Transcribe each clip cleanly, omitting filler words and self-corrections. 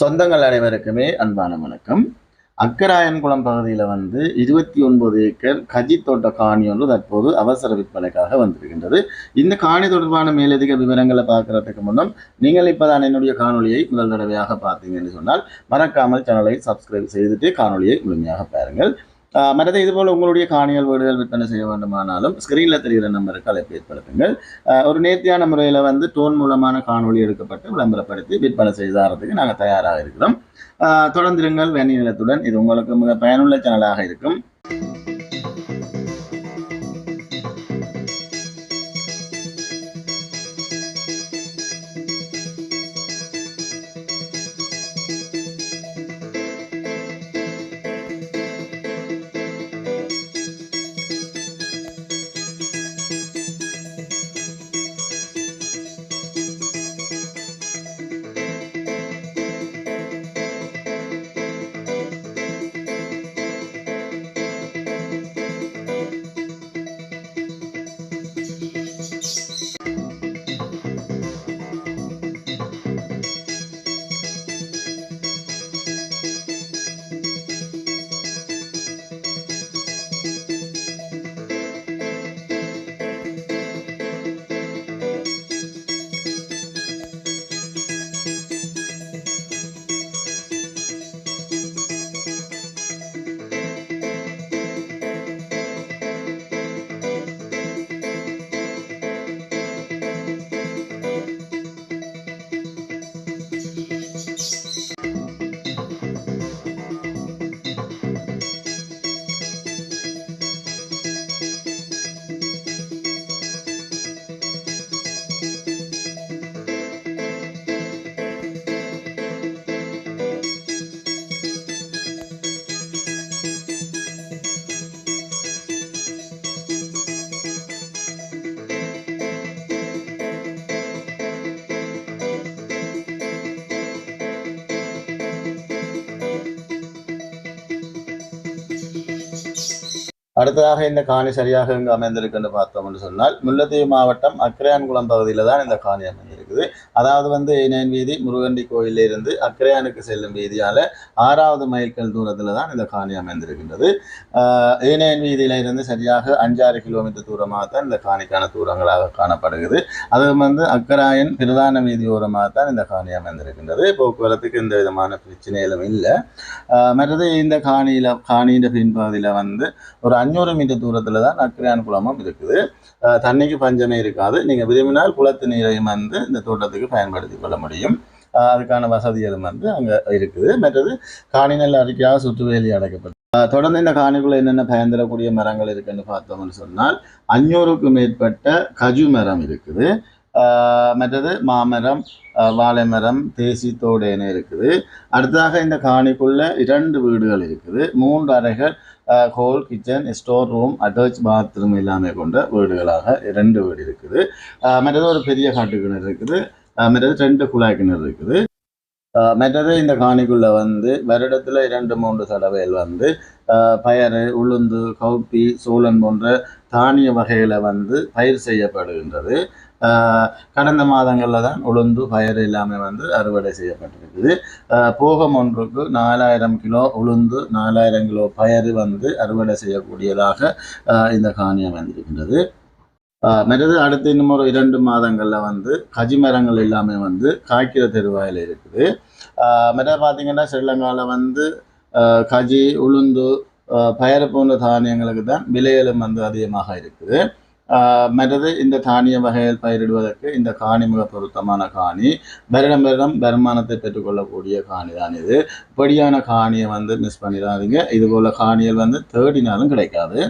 சொந்தங்கள் அனைவருக்குமே அன்பான வணக்கம். அக்கராயன்குளம் பகுதியில் 29 ஏக்கர் கஜி தோட்ட காணி ஒன்று தற்போது அவசர விற்பனைக்காக வந்திருக்கின்றது. இந்த காணி தொடர்பான மேலதிக விவரங்களை பார்க்கறதுக்கு முன்னும் நீங்கள் இப்போதான் என்னுடைய காணொலியை முதல் தடவையாக பார்த்தீங்கன்னு சொன்னால் மறக்காமல் சேனலை சப்ஸ்கிரைப் செய்துட்டு காணொலியை முழுமையாக பாருங்கள். மற்றது இதுபோல் உங்களுடைய காணிகள் வீடுகள் விற்பனை செய்ய வேண்டுமானாலும் ஸ்கிரீனில் தெரிகிற நம்பருக்கு அழைப்பு ஏற்படுத்துங்கள். ஒரு நேர்த்தியான முறையில் டோன் மூலமான காணொலி எடுக்கப்பட்டு விளம்பரப்படுத்தி விற்பனை செய்தாரதுக்கு நாங்கள் தயாராக இருக்கிறோம். தொடர்ந்திருங்கள் வேண்டிய நிலத்துடன். இது உங்களுக்கு மிக பயனுள்ள சேனலாக இருக்கும். அடுத்ததாக இந்த காணி சரியாக இங்கு அமைந்திருக்குன்னு பார்த்தோம் என்று சொன்னால் முல்லைத்தீவு மாவட்டம் அக்கரையான்குளம் பகுதியில் தான் இந்த காணி அமைந்திருக்குது. அதாவது இணையன் வீதி முருகண்டி கோயிலிருந்து அக்கரையானுக்கு செல்லும் வீதியால் 6வது மைல்கள் தூரத்தில் தான் இந்த காணி அமைந்திருக்கின்றது. இணையன் வீதியில இருந்து சரியாக 5-6 கிலோமீட்டர் தூரமாக தான் இந்த காணிக்கான தூரங்களாக காணப்படுகிறது. அது அக்கராயன் பிரதான வீதி ஓரமாக தான் இந்த காணி அமைந்திருக்கின்றது. போக்குவரத்துக்கு எந்த விதமான பிரச்சனைகளும் இல்லை. மற்றது இந்த காணியின் பின்பகுதியில் ஒரு 500 மீட்டர் தூரத்தில் தான் அக்கரையான் குளமும் இருக்குது. தண்ணிக்கு பஞ்சமே இருக்காது. நீங்கள் விரும்பினால் குளத்து நீரையும் இந்த தோட்டத்துக்கு பயன்படுத்தி கொள்ள முடியும். அதுக்கான வசதிகளும் அங்கே இருக்குது. மற்றது காணி நல்ல அறிக்கையாக சுற்றுவேலி அடைக்கப்படும். தொடர்ந்து இந்த காணிக்குள்ள என்னென்ன பயன்பெறக்கூடிய மரங்கள் இருக்குன்னு பார்த்தோம்னு சொன்னால் 500க்கும் மேற்பட்ட கஜு மரம் இருக்குது. மற்றது மாமரம், வாழை மரம், தேசி தோடு இருக்குது. அடுத்ததாக இந்த காணிக்குள்ள 2 வீடுகள் இருக்குது. 3 அறைகள், whole, kitchen, store room, attach bathroom எல்லாமே கொண்ட வீடுகளாக 2 வீடு இருக்குது. மற்றது ஒரு பெரிய காட்டு கிணறு இருக்குது. மற்றது 2 குழாய் கிணறு இருக்குது. மற்றது இந்த காணிக்குள்ள வருடத்தில் 2-3 தடவைகள் பயறு, உளுந்து, கவுப்பி, சோளன் போன்ற தானிய வகைகளை பயிர் செய்யப்படுகின்றது. கடந்த மாதங்களில் தான் உளுந்து பயறு எல்லாமே அறுவடை செய்யப்பட்டிருக்குது. போகம் ஒன்றுக்கு 4000 கிலோ உளுந்து, 4000 கிலோ பயறு அறுவடை செய்யக்கூடியதாக இந்த காணி அமைந்திருக்கின்றது. மற்றது அடுத்து இன்னும் ஒரு 2 மாதங்களில் கஜி மரங்கள் எல்லாமே காய்க்கிற தெருவாயில் இருக்குது. மற்ற பார்த்தீங்கன்னா ஸ்ரீலங்காவில் கஜி, உளுந்து, பயறு போன்ற தானியங்களுக்கு தான் விலைகளும் அதிகமாக இருக்குது. மற்றது இந்த தானிய வகைகள் பயிரிடுவதற்கு இந்த காணி மிக பொருத்தமான காணி. வருடம் வருமானத்தை பெற்றுக்கொள்ளக்கூடிய காணி தான் இது. இப்படியான காணியை மிஸ் பண்ணிடாதீங்க. இது போல காணிகள் தேடினாலும் கிடைக்காது.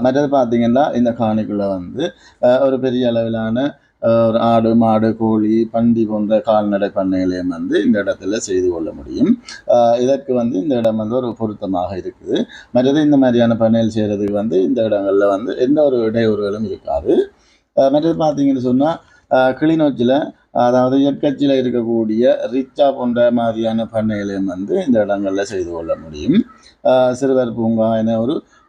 மற்றது பார்த்தீங்கன்னா இந்த காணிக்குள்ளே வந்து ஒரு பெரிய அளவிலான ஒரு ஆடு மாடு கோழி பண்டி போன்ற கால்நடை பண்ணைகளையும் வந்து இந்த இடத்துல செய்து கொள்ள முடியும். இதற்கு வந்து இந்த இடம் வந்து ஒரு பொருத்தமாக இருக்குது. மற்றது இந்த மாதிரியான பண்ணைகள் செய்கிறதுக்கு வந்து இந்த இடங்களில் வந்து எந்த ஒரு இடையூறுகளும் இருக்காது. மற்றது பார்த்தீங்கன்னு சொன்னால் கிளிநொச்சியில் அதாவது எற்கட்சியில் இருக்கக்கூடிய ரிச்சா போன்ற மாதிரியான பண்ணைகளையும் வந்து இந்த இடங்களில் செய்து கொள்ள முடியும். சிறுவர் பூங்கா என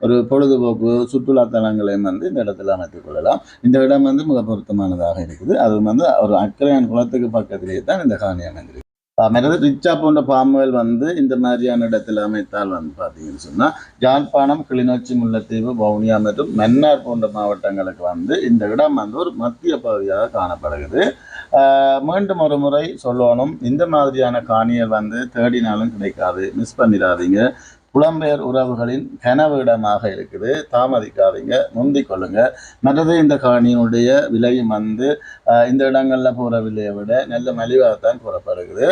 ஒரு பொழுதுபோக்கு சுற்றுலா தலங்களையும் வந்து இந்த இடத்துல அமைத்துக் கொள்ளலாம். இந்த இடம் வந்து மிக பொருத்தமானதாக இருக்குது. அது வந்து ஒரு அக்கரையான் குளத்துக்கு பக்கத்திலேயே தான் இந்த காணி அமைந்திருக்கு. மற்றது ரிச்சா போன்ற பாம்புகள் வந்து இந்த மாதிரியான இடத்துல அமைத்தால் வந்து பார்த்தீங்கன்னு சொன்னால் யாழ்ப்பாணம் கிளிநொச்சி முல்லைத்தீவு வவுனியா மற்றும் மன்னார் போன்ற மாவட்டங்களுக்கு வந்து இந்த இடம் வந்து ஒரு மத்திய பகுதியாக காணப்படுகிறது. மீண்டும் ஒரு முறை சொல்லணும், இந்த மாதிரியான காணியை வந்து தேடினாலும் கிடைக்காது, மிஸ் பண்ணிடாதீங்க. புலம்பெயர் உறவுகளின் கனவு இடமாக இருக்குது. தாமதிக்காதீங்க, முந்திக் கொள்ளுங்க. மற்றது இந்த காணியினுடைய விலையும் வந்து இந்த இடங்களில் போகிற விலையை விட நல்ல மலிவாகத்தான் கூறப்படுகிறது.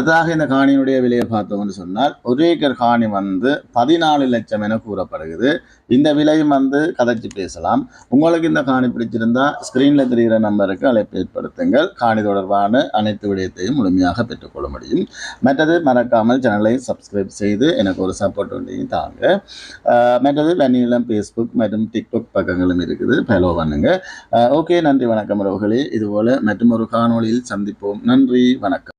அடுத்ததாக இந்த காணியினுடைய விலையை பார்த்தோம்னு சொன்னால் ஒரு ஏக்கர் காணி வந்து 14 லட்சம் என கூறப்படுகிறது. இந்த விலையும் வந்து கதைச்சு பேசலாம். உங்களுக்கு இந்த காணி பிடிச்சிருந்தா ஸ்கிரீன்ல தெரிகிற நம்பருக்கு அழைப்பு ஏற்படுத்துங்கள். காணி தொடர்பான அனைத்து விடயத்தையும் முழுமையாக பெற்றுக்கொள்ள முடியும். மற்றது மறக்காமல் சேனலை சப்ஸ்கிரைப் செய்து எனக்கு ஒரு சப்போர்ட் ஒன்றையும் தாங்க. மற்றது வன்னியிலம் ஃபேஸ்புக் மற்றும் டிக்டாக் பக்கங்களும் இருக்குது, ஃபாலோ பண்ணுங்க. ஓகே, நன்றி வணக்கம் உறவுகளே. இதுபோல மற்றும் ஒரு காணொளியில் சந்திப்போம். நன்றி, வணக்கம்.